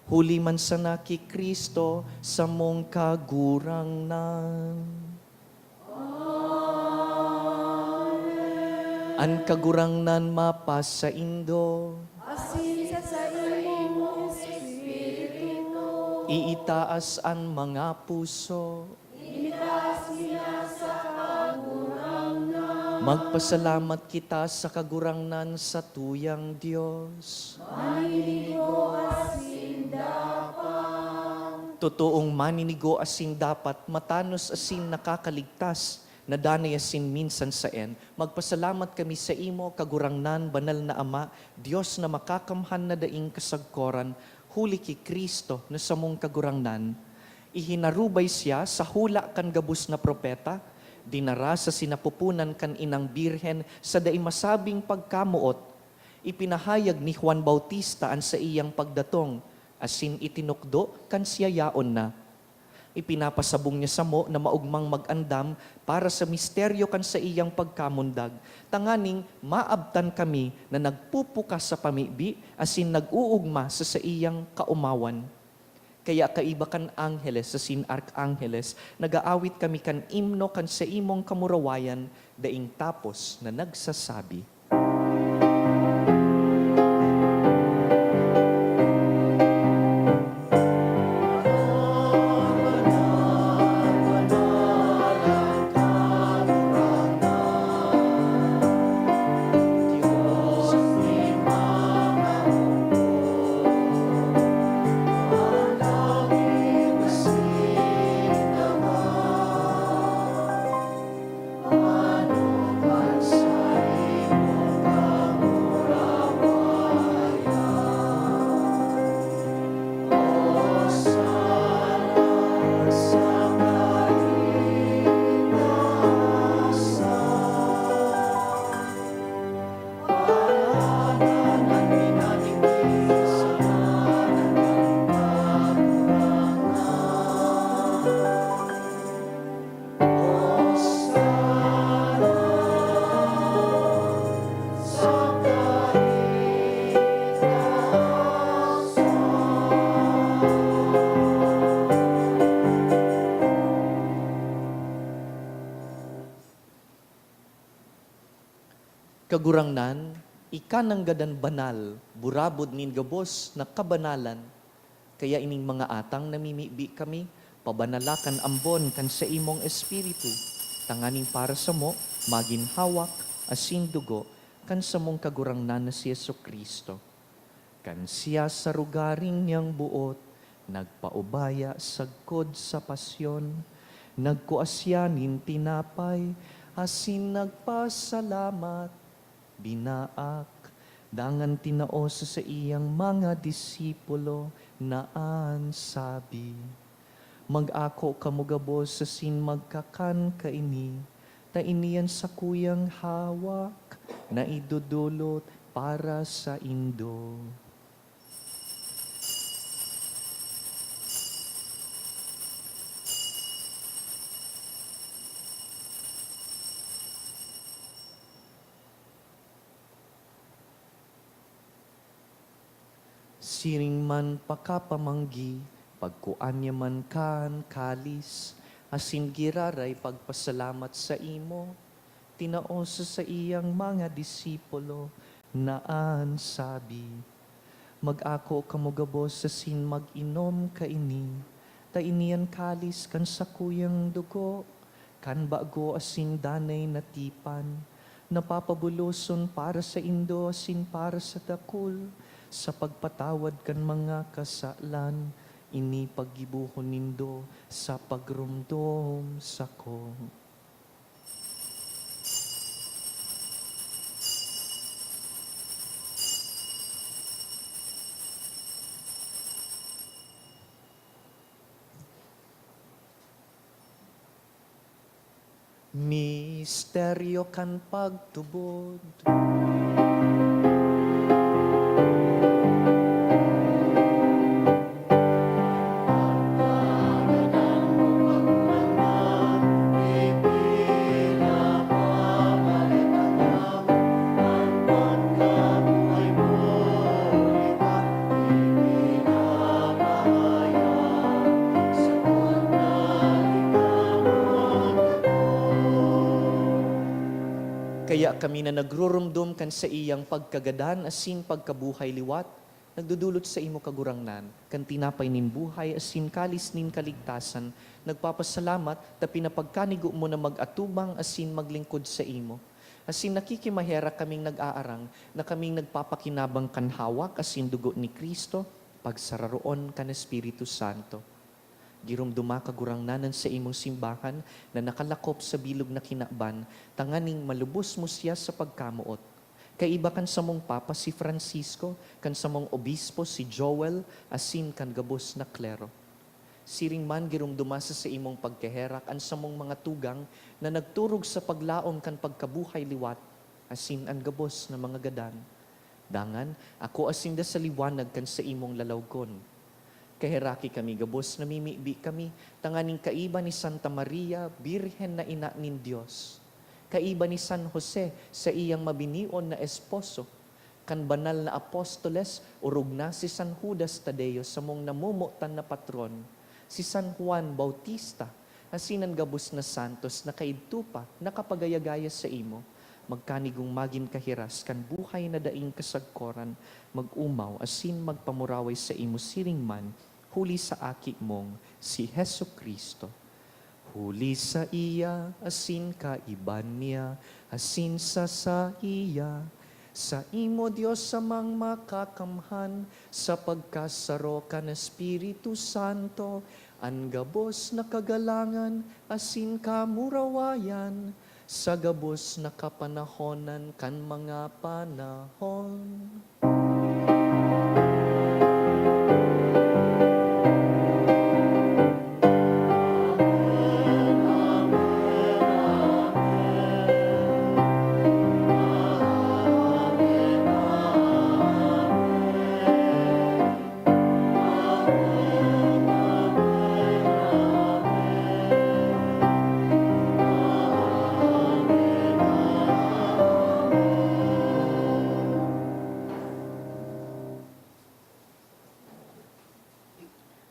Huli man sa naki Kristo, sa mong kagurangnan. An kagurangnan mapas sa indo, Asin sa imong Espiritu, iitaas ang mga puso, initaas niya sa kagurangnan. magpasalamat kita sa kagurangnan sa tuyang Diyos. Maninigo asin dapat. Totoong maninigo asin dapat, matanos asin nakakaligtas, nadanay asin minsan sa magpasalamat kami sa imo, kagurangnan, banal na Ama, Diyos na makakamhan na daing kasagkoran, huli ki Kristo na sa mong kagurangnan, ihinarubay siya sa hula kan gabus na propeta, dinara sa sinapupunan kan inang birhen sa daing masabing pagkamuot, ipinahayag ni Juan Bautista an sa iyang pagdatong, asin itinukdo kan siya yaon na. Ipinapasabong niya sa mo na maugmang mag-andam para sa misteryo kan sa iyang pagkamundag. Tanganing maabtan kami na nagpupukas sa pamibi asin nag-uugma sa iyang kaumawan. Kaya kaiba kan angheles sa sin arkangeles, nagaawit kami kan imno kan sa imong kamurawayan, daing tapos na nagsasabi. Kagurangnan, ikanang gadan banal, burabod nin gabos na kabanalan, kaya ining mga atang namimibi kami, pabanalakan ambon kan sa imong espiritu, tanganing para sa mo, maginhawak, asin dugo, kan sa mong kagurangnan na si Jesucristo. Kan siya sa rugaring niyang buot, nagpaubaya sagkod sa pasyon, nagkuasyanin tinapay, asin nagpasalamat, binaak, dangan tinaos sa iyang mga disipulo na ansabi, mag-ako kamugabos sa sin magkakan kaini, ta iniyan sa kuyang hawak na idudulot para sa indo. Siring man pakapamanggi, pagkuan niya man kan kalis, asin giraray pagpasalamat sa imo, tinaos sa iyang mga disipulo na ansabi, mag-ako kamugabos sa sin mag-inom kaini, ta iniyan kalis kan sa kuyang dugo, kan bago asin danay na tipan, napapabuloson para sa indo asin para sa dakul, sa pagpatawad kan mga kasalan, ini paggibuhon nindo sa pagrumdom sako. Misteryo kan pagtubod. Kaya kami na nagrurumdum kan sa iyang pagkagadan asin pagkabuhay liwat, nagdudulot sa imo kagurangnan, kan tinapay nin buhay asin kalis nin kaligtasan, nagpapasalamat ta pinapagkanigo mo na mag-atubang asin maglingkod sa imo. Asin nakikimahera kaming nag-aarang na kaming nagpapakinabang kan hawak asin dugo ni Kristo, pagsararoon kan Espiritu Santo. Girumduma kagurangnanan sa imong simbahan na nakalakop sa bilog na kinaban, tanganing malubos mo siya sa pagkamuot. Kaiba kan sa mong Papa si Francisco, kan sa mong Obispo si Joel, asin kan gabos na klero. Siring man girumduma sa imong pagkaherak an sa mong mga tugang na nagturog sa paglaom kan pagkabuhay liwat, asin an gabos na mga gadan. Dangan, ako asin da sa liwanag kan sa imong lalawgon. Kaheraki kami gabos, namimibi kami, tanganing kaiba ni Santa Maria, Birhen na ina nin Diyos. Kaiba ni San Jose sa iyang mabinion na esposo. Kan banal na apostoles, urog na si San Judas Tadeo sa mong namumutan na patron. Si San Juan Bautista, asinan gabos na santos na kaidtupa, nakapagayagaya sa imo. Magkanigong magin kahiras, kan buhay na daing kasagkoran, mag-umaw, asin magpamuraway sa imo siring man, huli sa aki mong si Hesu Kristo. Huli sa iya, asin kaiban niya, asin sa iya, sa imo Diyos samang makakamhan, sa pagkasaro kan Espiritu Santo, ang gabos na kagalangan, asin kamurawayan, sa gabos na kapanahonan kan mga panahon.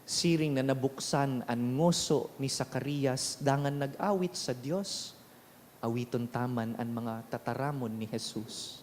Siring na nabuksan ang ngoso ni Zacarias, dangan nag-awit sa Diyos, awiton taman ang mga tataramon ni Jesus.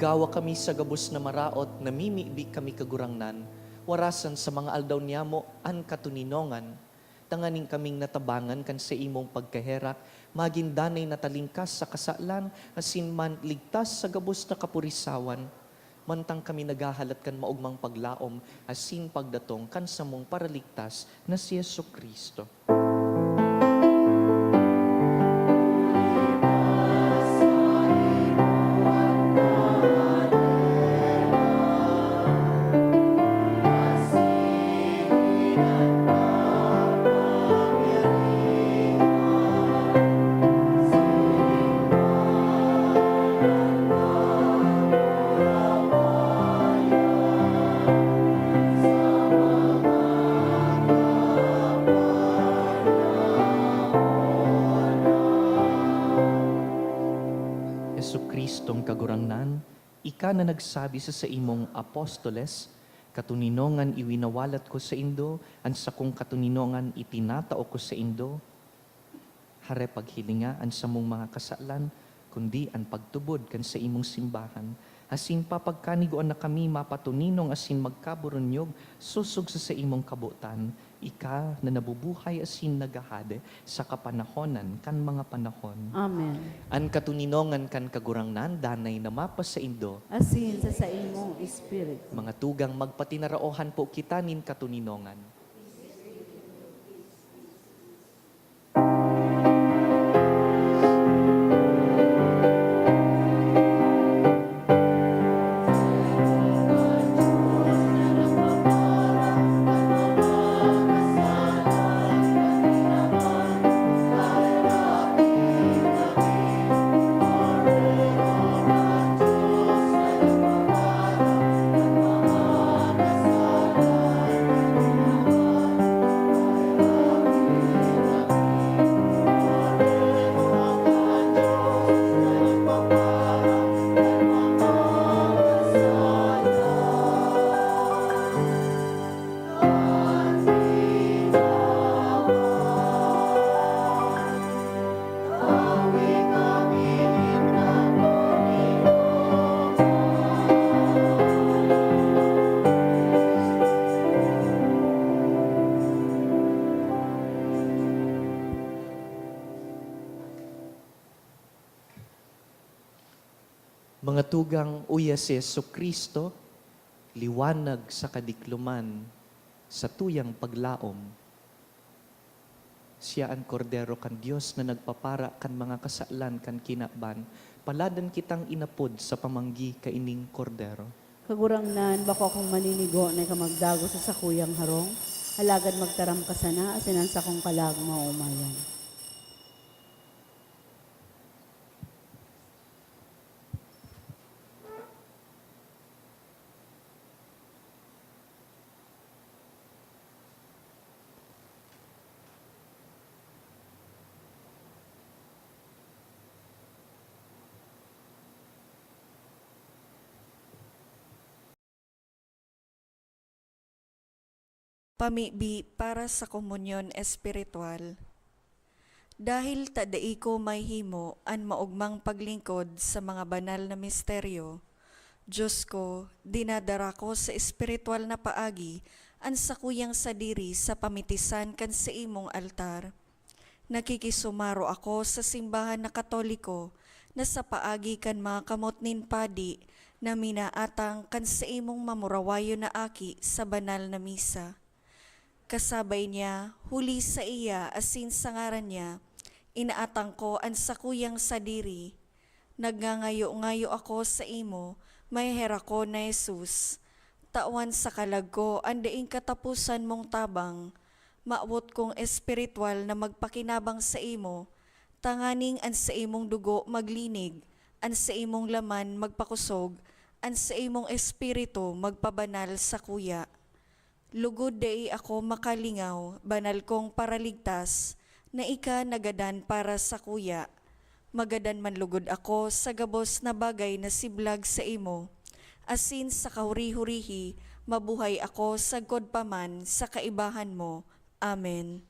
Aggawa kami sa gabos na maraot, namimibi kami kagurangnan, warasan sa mga aldaw niyamo, an katuninongan, tanganing kaming natabangan kan sa imong pagkaherak, magindanay natalingkas sa kasalan, asin man ligtas sa gabos na kapurisawan, mantang kami nagahalat kan maugmang paglaom, asin pagdatong kan sa mong paraligtas na si Jesucristo. Jesucristong kagurangnan, ika na nagsabi sa imong apostoles, katuninongan iwinawalat ko sa Indo, an sa kong katuninongan itinatao ko sa Indo, hare paghilinga an sa mong mga kasalan, kundi an pagtubod kan sa imong simbahan, asin papagkaniguan na kami mapatuninong asin magkaburunyog, susog sa imong kabutan, ika na nabubuhay asin nagahade sa kapanahonan kan mga panahon. Amen. An katuninongan kan kagurangnan, danay na mapas sa Indo, Asin sa imong Spirit. mga tugang magpatinaraohan po kita nin katuninongan. Mga tugang uya si Jesucristo, liwanag sa kadikluman, sa tuyang paglaom. Siya ang kordero kan Dios na nagpapara kan mga kasalan kan kinaban, paladan kitang inapod sa pamanggi kaining kordero. Kagurangnan, bako akong maninigo na kamagdago sa sakuyang harong, halagad magtaram ka sana, asinan sa kong kalag maumayan. Pamibi para sa komunyon espiritual. Dahil tadai ko may himo an maugmang paglingkod sa mga banal na misteryo, Diyos ko, dinadara ko sa espiritual na paagi an sakuyang sadiri sa pamitisan kan sa imong altar. Nakikisumaro ako sa simbahan na Katoliko na sa paagi kan mga kamot nin padi na minaatang kan sa imong mamurawayo na aki sa banal na misa. Kasabay niya, huli sa iya asin sa ngaran niya, inaatang ko ang sakuyang sadiri. Nagngangayo-ngayo ako sa imo, may hera ko na Jesus. Tawan sa kalag ko, andaing katapusan mong tabang. Maawot kong espiritual na magpakinabang sa imo, tanganing an sa imong dugo maglinig, an sa imong laman magpakusog, an sa imong espiritu magpabanal sa kuya. Lugod dai ako makalingaw, banal kong paraligtas, na ika nagadan para sa kuya. Magadan man lugod ako sa gabos na bagay na siblag sa imo. Asin sa kahuri-hurihi, mabuhay ako sa godpaman sa kaibahan mo. Amen.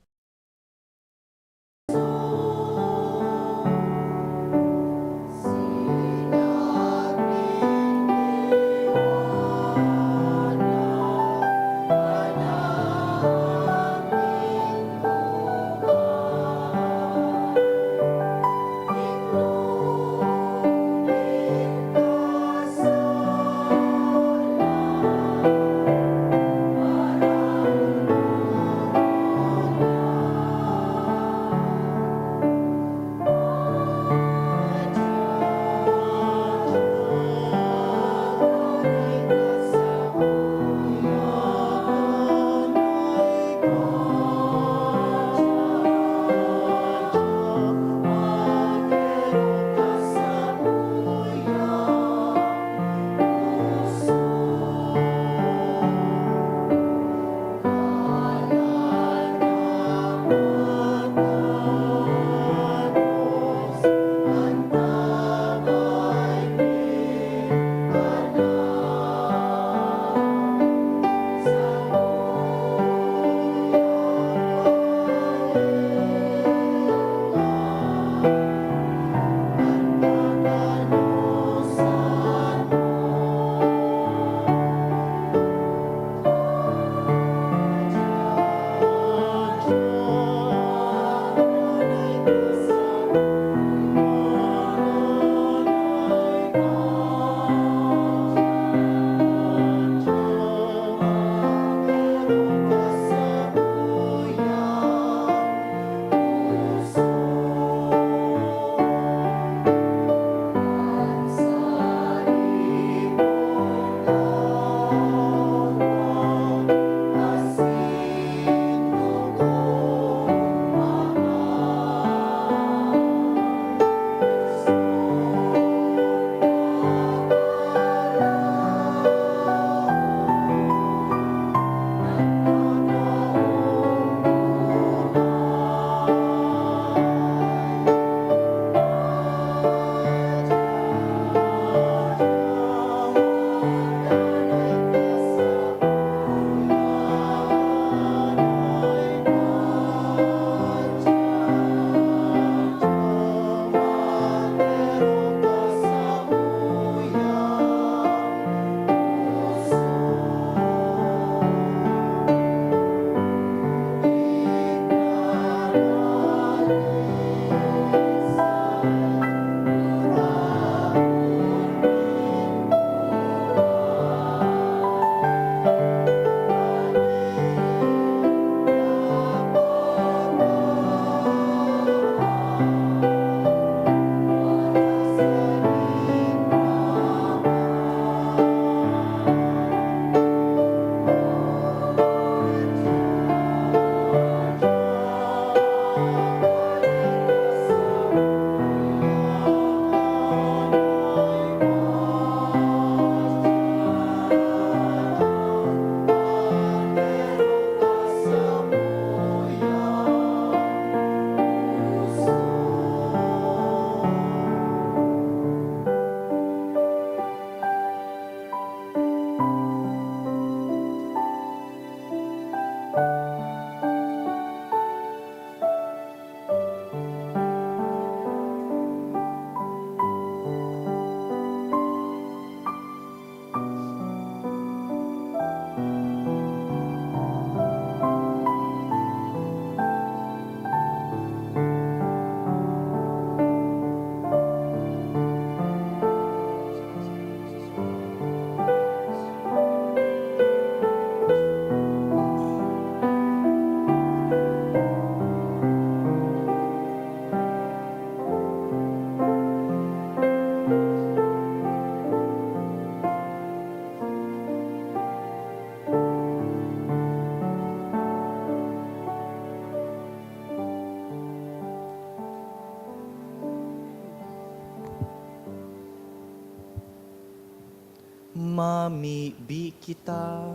mamibi kita.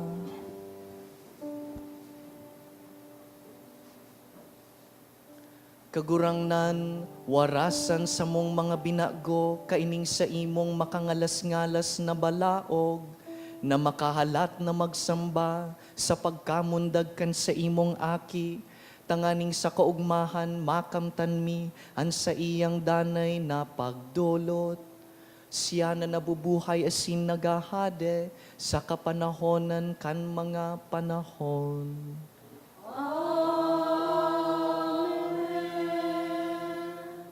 Kagurangnan, warasan sa mong mga binago, kaining sa imong makangalas-ngalas na balaog, na makahalat na magsamba, sa pagkamundag kan sa imong aki, tanganing sa kaugmahan, makamtan mi, an sa iyang danay na pagdulot. Siya na nabubuhay asin nagahade, sa kapanahonan kan mga panahon.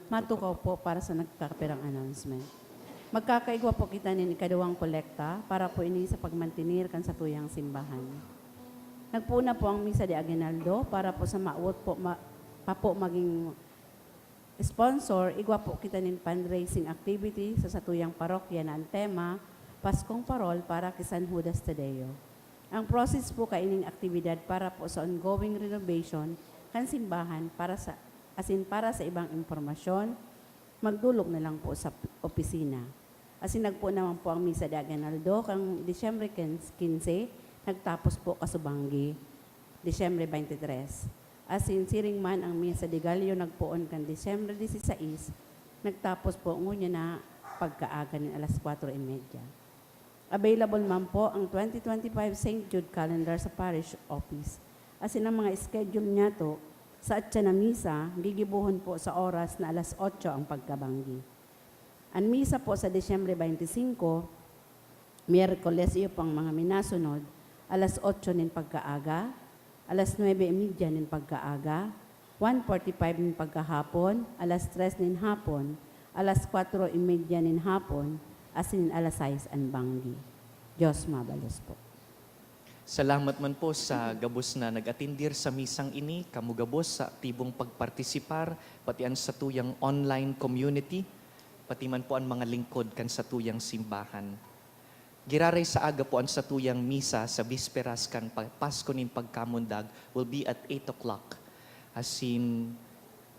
Matukaw po para sa nagkakapirang announcement. Magkakaigwa po kita ni kadawang kolekta para po ini sa pagmantinir kan sa tuyang simbahan. Nagpuna po ang Misa de Aguinaldo para po sa maawot po pa po maging sponsor. Igwa po kita ni fundraising activity sa tuyang parokya na ang tema Paskong Parol para kay San Judas Tadeo. Ang process po kaining aktibidad para po sa ongoing renovation kan simbahan para sa ibang impormasyon, magdulog na lang po sa opisina. Asin nagpo naman po ang Misa de Aguinaldo kang Disyembre 15, nagtapos po Kasubanggi, Disyembre 23. Asin siring man ang Misa de Gallo nagpoon kang Disyembre 16, nagtapos po ngunya na pagkaaga ng alas 4:30. Available man po ang 2025 St. Jude calendar sa parish office. Asin ang mga schedule niya to, sa atya na misa, gigibuhon po sa oras na alas 8 ang pagkabanggi. Ang misa po sa Disyembre 25, Miyerkules iyo pang mga minasunod, alas 8 nin pagkaaga, alas 9:30 nin pagkaaga, 1:45 nin pagkahapon, alas 3 nin hapon, alas 4:30 nin hapon, asin alas 6 ang banggi. Diyos mabalos po. Salamat man po sa gabos na nag-atindir sa misang ini, kamu gabos sa aktibong pagpartisipar, pati ang sa tuyang online community, pati man po ang mga lingkod kan sa tuyang simbahan. Giraray sa aga po ang sa tuyang misa sa bisperas kan Pasko nin pagkamundag will be at 8 o'clock. Asin,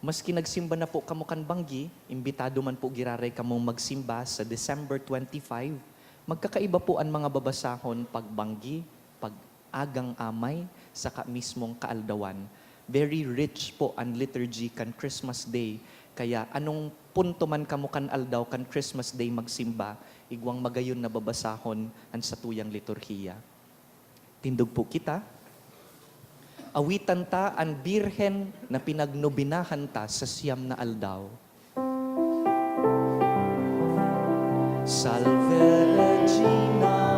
maski nagsimba na po kamo kan banggi, imbitado man po giraray kamong magsimba sa December 25. Magkakaiba po ang mga babasahon pagbanggi, pag-agang amay, saka mismong kaaldawan. Very rich po ang liturgy kan Christmas Day. Kaya anong punto man kamo kan aldaw kan Christmas Day magsimba, igwang magayon na babasahon ang satuyang liturhiya. Tindog po kita. Awitan ta ang birhen na pinagnobinahan ta sa siyam na aldaw. Salve Regina.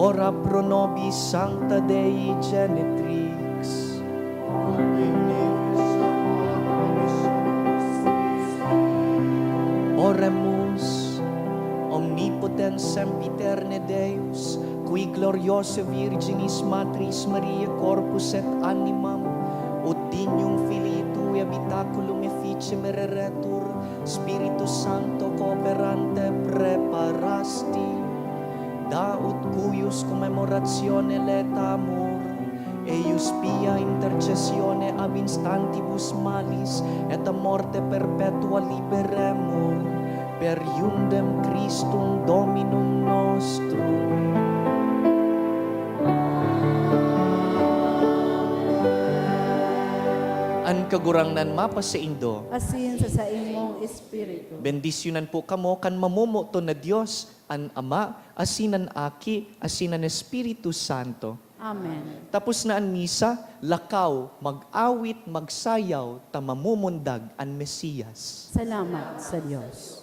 Ora pro nobis Sancta Dei Genitrix. Oremus, omnipotens sempiterne Deus, qui gloriosa Virginis Matris Maria corpus et animam, ut dignum filii tui cui habitaculum efficie mereretur, Spiritus Sancto cooperante preparasti, daut cuius commemoratione letamur, eius pia intercessione ab instantibus malis, et a morte perpetua liberemur, per iundem Christum Dominum nostrum. An kagurangnan mapa sa Indo, asin sa imong espiritu. bendisyonan po kamo kan mamumoto na Diyos, an Ama, asinan Aki, asinan Espiritu Santo. Amen. Tapos na an misa, lakaw, mag-awit, magsayaw, tamamumundag an Mesiyas. Salamat sa Diyos.